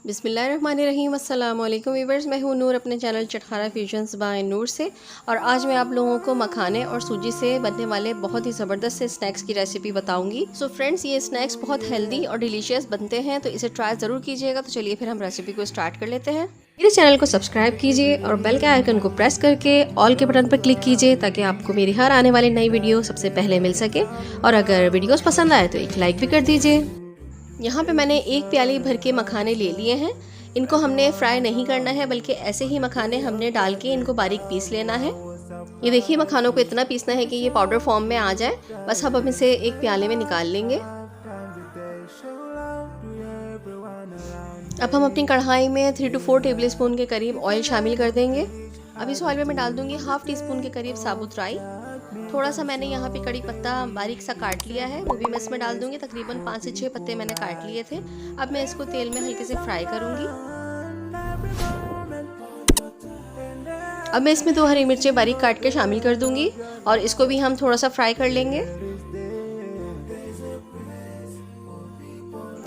बिस्मिल्लाहिर्रहमानिर्रहीम। अस्सलाम वालेकुम वीवर्स, मैं हूँ नूर अपने चैनल चटखारा फ्यूजन्स बाय नूर से। और आज मैं आप लोगों को मखाने और सूजी से बनने वाले बहुत ही ज़बरदस्त से स्नैक्स की रेसिपी बताऊंगी। सो फ्रेंड्स, ये स्नैक्स बहुत हेल्दी और डिलीशियस बनते हैं, तो इसे ट्राई ज़रूर कीजिएगा। तो चलिए फिर हम रेसिपी को स्टार्ट कर लेते हैं। मेरे चैनल को सब्सक्राइब कीजिए और बेल के आइकन को प्रेस करके ऑल के बटन पर क्लिक कीजिए, ताकि आपको मेरी हर आने वाली नई वीडियो सबसे पहले मिल सके। और अगर वीडियोस पसंद आए तो एक लाइक भी कर दीजिए। यहाँ पे मैंने एक प्याली भर के मखाने ले लिए हैं। इनको हमने फ्राई नहीं करना है, बल्कि ऐसे ही मखाने हमने डाल के इनको बारीक पीस लेना है। ये देखिए, मखानों को इतना पीसना है कि ये पाउडर फॉर्म में आ जाए। बस अब हम इसे एक प्याले में निकाल लेंगे। अब हम अपनी कढ़ाई में 3 to 4 टेबल स्पून के करीब ऑयल शामिल कर देंगे। अब इस ऑयल में मैं डाल दूंगी हाफ टी स्पून के करीब साबुत राई। थोड़ा सा मैंने यहाँ पे कड़ी पत्ता बारीक सा काट लिया है, वो भी मैं इसमें डाल दूंगी। तकरीबन 5 से 6 पत्ते मैंने काट लिए थे। अब मैं इसको तेल में हल्के से फ्राई करूंगी। अब मैं इसमें 2 हरी मिर्चें बारीक काट के शामिल कर दूंगी और इसको भी हम थोड़ा सा फ्राई कर लेंगे।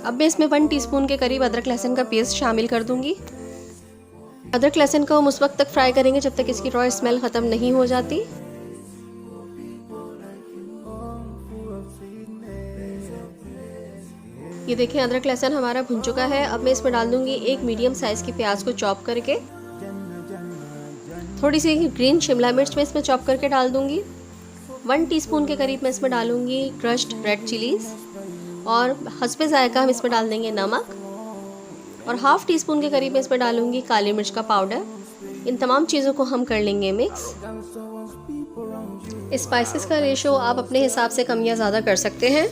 अब मैं इसमें 1 टीस्पून के करीब अदरक लहसुन का पेस्ट शामिल कर दूंगी। अदरक लहसुन को हम उस वक्त तक फ्राई करेंगे जब तक इसकी रॉ स्मेल खत्म नहीं हो जाती। ये देखिए, अदरक लहसुन हमारा भुन चुका है। अब मैं इसमें डाल दूंगी एक मीडियम साइज की प्याज को चॉप करके। थोड़ी सी ग्रीन शिमला मिर्च मैं इसमें चॉप करके डाल दूंगी। 1 टीस्पून के करीब मैं इसमें डालूंगी क्रश्ड रेड चिलीज और हस्बे जायका हम इसमें डाल देंगे नमक। और हाफ टी स्पून के करीब मैं इसमें डालूंगी काली मिर्च का पाउडर। इन तमाम चीज़ों को हम कर लेंगे मिक्स। स्पाइसेस का रेशो आप अपने हिसाब से कम या ज़्यादा कर सकते हैं।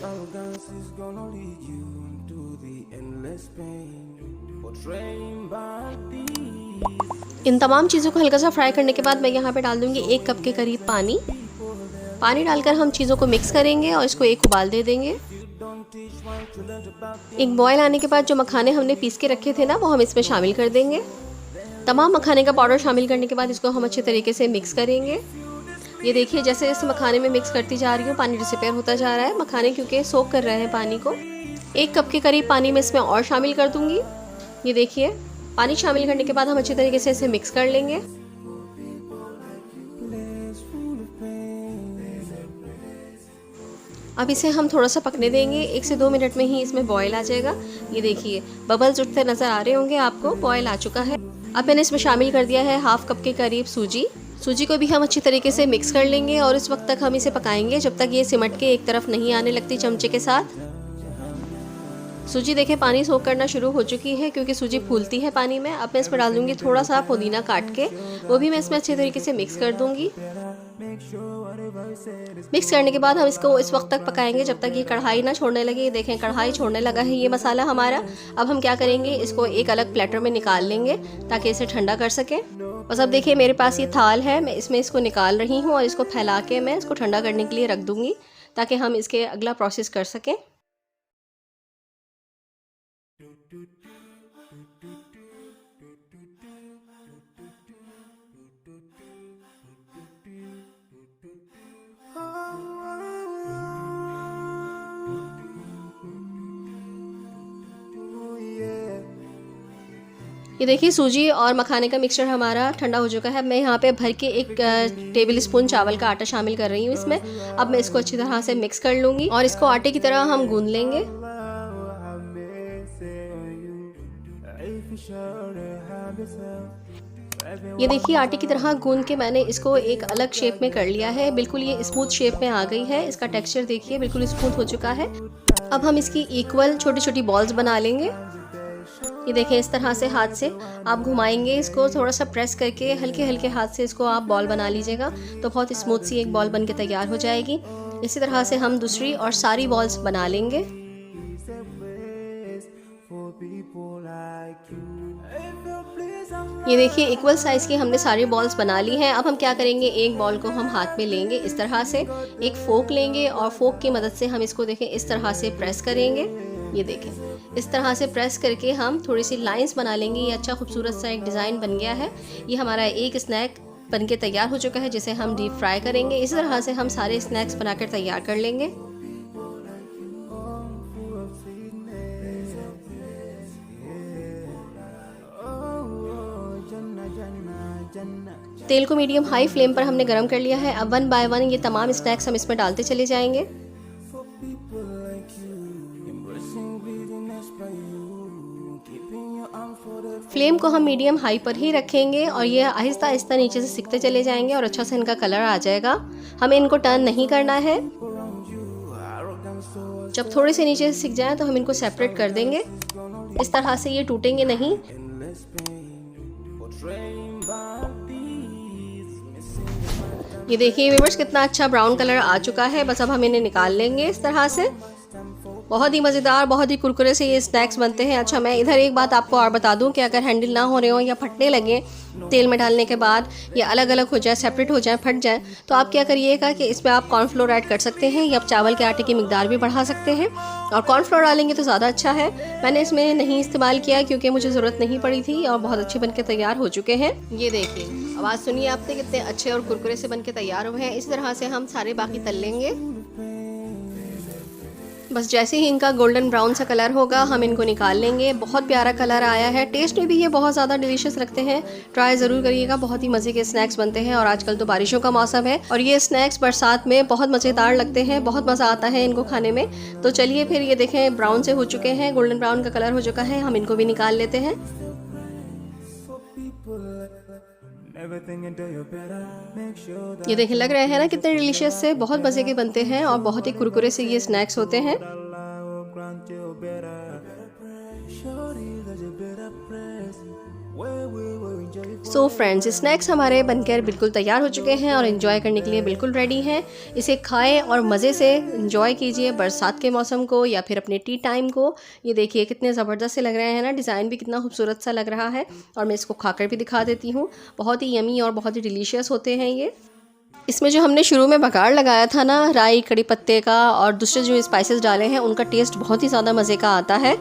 इन तमाम चीज़ों को हल्का सा फ्राई करने के बाद मैं यहाँ पे डाल दूंगी 1 कप के करीब पानी डालकर हम चीज़ों को मिक्स करेंगे और इसको एक उबाल दे देंगे। एक बॉयल आने के बाद जो मखाने हमने पीस के रखे थे ना, वो हम इसमें शामिल कर देंगे। तमाम मखाने का पाउडर शामिल करने के बाद इसको हम अच्छे तरीके से मिक्स करेंगे। ये देखिए, जैसे जैसे मखाने में मिक्स करती जा रही हूँ, पानी डिसिपेयर होता जा रहा है। मखाने क्योंकि सोक कर रहे हैं पानी को। 1 कप के करीब पानी में इसमें और शामिल कर दूंगी। ये देखिए, पानी शामिल करने के बाद हम अच्छे तरीके से इसे मिक्स कर लेंगे। अब इसे हम थोड़ा सा पकने देंगे। 1 से 2 मिनट में ही इसमें बॉयल आ जाएगा। ये देखिए, बबल्स उठते नज़र आ रहे होंगे आपको, बॉयल आ चुका है। अब मैंने इसमें शामिल कर दिया है हाफ कप के करीब सूजी को भी हम अच्छी तरीके से मिक्स कर लेंगे और इस वक्त तक हम इसे पकाएंगे जब तक ये सिमट के एक तरफ नहीं आने लगती चमचे के साथ। सूजी देखें, पानी सोख करना शुरू हो चुकी है क्योंकि सूजी फूलती है पानी में। अब मैं इसमें डाल दूंगी थोड़ा सा पुदीना काट के, वो भी मैं इसमें अच्छे तरीके से मिक्स कर दूंगी। मिक्स करने के बाद हम इसको इस वक्त तक पकाएंगे जब तक ये कढ़ाई ना छोड़ने लगे। ये देखें, कढ़ाई छोड़ने लगा है ये मसाला हमारा। अब हम क्या करेंगे, इसको एक अलग प्लेटर में निकाल लेंगे ताकि इसे ठंडा कर सकें। बस अब देखिए, मेरे पास ये थाल है, मैं इसमें इसको निकाल रही हूँ और इसको फैला के मैं इसको ठंडा करने के लिए रख दूँगी ताकि हम इसके अगला प्रोसेस कर सकें। ये देखिए, सूजी और मखाने का मिक्सचर हमारा ठंडा हो चुका है। मैं यहाँ पे भर के 1 टेबल स्पून चावल का आटा शामिल कर रही हूँ इसमें। अब मैं इसको अच्छी तरह से मिक्स कर लूँगी और इसको आटे की तरह हम गूंद लेंगे। ये देखिए, आटे की तरह गूंद के मैंने इसको एक अलग शेप में कर लिया है। बिल्कुल ये स्मूथ शेप में आ गई है। इसका टेक्सचर देखिए, बिल्कुल स्मूथ हो चुका है। अब हम इसकी इक्वल छोटी छोटी बॉल्स बना लेंगे। ये देखें, इस तरह से हाथ से आप घुमाएंगे, इसको थोड़ा सा प्रेस करके हल्के हल्के हाथ से इसको आप बॉल बना लीजिएगा, तो बहुत स्मूथ सी एक बॉल बन के तैयार हो जाएगी। इसी तरह से हम दूसरी और सारी बॉल्स बना लेंगे। ये देखिए, इक्वल साइज़ की हमने सारी बॉल्स बना ली हैं। अब हम क्या करेंगे, एक बॉल को हम हाथ में लेंगे इस तरह से, एक फोक लेंगे और फोक की मदद से हम इसको देखें इस तरह से प्रेस करेंगे। ये देखें, इस तरह से प्रेस करके हम थोड़ी सी लाइंस बना लेंगे। ये अच्छा खूबसूरत सा एक डिज़ाइन बन गया है। ये हमारा एक स्नैक बन के तैयार हो चुका है, जिसे हम डीप फ्राई करेंगे। इस तरह से हम सारे स्नैक्स बनाकर तैयार कर लेंगे। तेल को मीडियम हाई फ्लेम पर हमने गरम कर लिया है। अब 1 बाय 1 ये तमाम स्नैक्स हम इसमें डालते चले जाएंगे। फ्लेम को हम मीडियम हाई पर ही रखेंगे और ये आहिस्ता आहिस्ता नीचे से सिकते चले जाएंगे और अच्छा सा इनका कलर आ जाएगा। हमें इनको टर्न नहीं करना है। जब थोड़े से नीचे से सिक जाए तो हम इनको सेपरेट कर देंगे। इस तरह से ये टूटेंगे नहीं। ये देखिए व्यूअर्स कितना अच्छा ब्राउन कलर आ चुका है। बस अब हम इन्हें निकाल लेंगे इस तरह से। बहुत ही मज़ेदार, बहुत ही कुरकुरे से ये स्नैक्स बनते हैं। अच्छा, मैं इधर एक बात आपको और बता दूं कि अगर हैंडल ना हो रहे हो या फटने लगे तेल में डालने के बाद, या अलग अलग हो जाए, सेपरेट हो जाए, फट जाए, तो आप क्या करिएगा कि इसमें आप कॉर्नफ्लोर ऐड कर सकते हैं या आप चावल के आटे की मिकदार भी बढ़ा सकते हैं। और कॉर्नफ्लोर डालेंगे तो ज़्यादा अच्छा है। मैंने इसमें नहीं इस्तेमाल किया क्योंकि मुझे ज़रूरत नहीं पड़ी थी और बहुत अच्छे बनके तैयार हो चुके हैं। ये देखिए, आवाज़ सुनिए आपने कितने अच्छे और कुरकुरे से बनके तैयार हुए हैं। इसी तरह से हम सारे बाकी तल लेंगे। बस जैसे ही इनका गोल्डन ब्राउन सा कलर होगा हम इनको निकाल लेंगे। बहुत प्यारा कलर आया है। टेस्ट में भी ये बहुत ज़्यादा डिलीशियस लगते हैं। ट्राई ज़रूर करिएगा। बहुत ही मज़े के स्नैक्स बनते हैं और आजकल तो बारिशों का मौसम है और ये स्नैक्स बरसात में बहुत मज़ेदार लगते हैं। बहुत मज़ा आता है इनको खाने में। तो चलिए फिर, ये देखें ब्राउन से हो चुके हैं, गोल्डन ब्राउन का कलर हो चुका है। हम इनको भी निकाल लेते हैं। ये देखें, लग रहे हैं ना कितने डिलीशियस से। बहुत मज़े के बनते हैं और बहुत ही कुरकुरे से ये स्नैक्स होते हैं। सो फ्रेंड्स, स्नैक्स हमारे बनकर बिल्कुल तैयार हो चुके हैं और एंजॉय करने के लिए बिल्कुल रेडी हैं। इसे खाएं और मज़े से एंजॉय कीजिए बरसात के मौसम को या फिर अपने टी टाइम को। ये देखिए कितने ज़बरदस्त से लग रहे हैं ना। डिज़ाइन भी कितना खूबसूरत सा लग रहा है और मैं इसको खाकर भी दिखा देती हूँ। बहुत ही यमी और बहुत ही डिलीशियस होते हैं ये। इसमें जो हमने शुरू में बघाड़ लगाया था ना, राई, कड़ी पत्ते का और दूसरे जो स्पाइसेस डाले हैं, उनका टेस्ट बहुत ही ज़्यादा मज़े का आता है।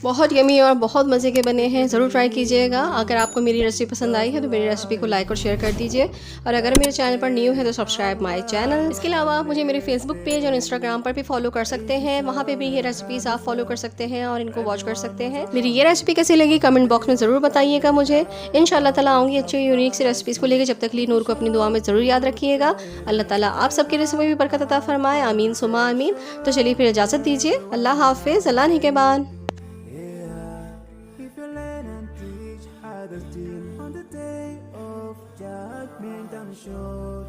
बहुत यमी और बहुत मज़े के बने हैं। ज़रूर ट्राई कीजिएगा। अगर आपको मेरी रेसिपी पसंद आई है तो मेरी रेसिपी को लाइक और शेयर कर दीजिए। और अगर मेरे चैनल पर न्यू है तो सब्सक्राइब माय चैनल। इसके अलावा आप मुझे मेरे फेसबुक पेज और इंस्टाग्राम पर भी फॉलो कर सकते हैं। वहाँ पे भी ये रेसिपीज़ आप फॉलो कर सकते हैं और इनको वॉच कर सकते हैं। मेरी ये रेसिपी कैसी लगी कमेंट बॉक्स में ज़रूर बताइएगा मुझे। इंशाल्लाह ताला आऊँगी अच्छी यूनिक सी रेसिपीज़ को लेकर। जब तक ली नूर को अपनी दुआ में ज़रूर याद रखिएगा। अल्लाह ताला आप सबकी रेसिपी में बरकत अता फरमाए। आमीन सुमा आमीन। तो चलिए फिर इजाज़त दीजिए। अल्लाह हाफिज़। अल्लाह निगहबान। On the day of judgment, I'm sure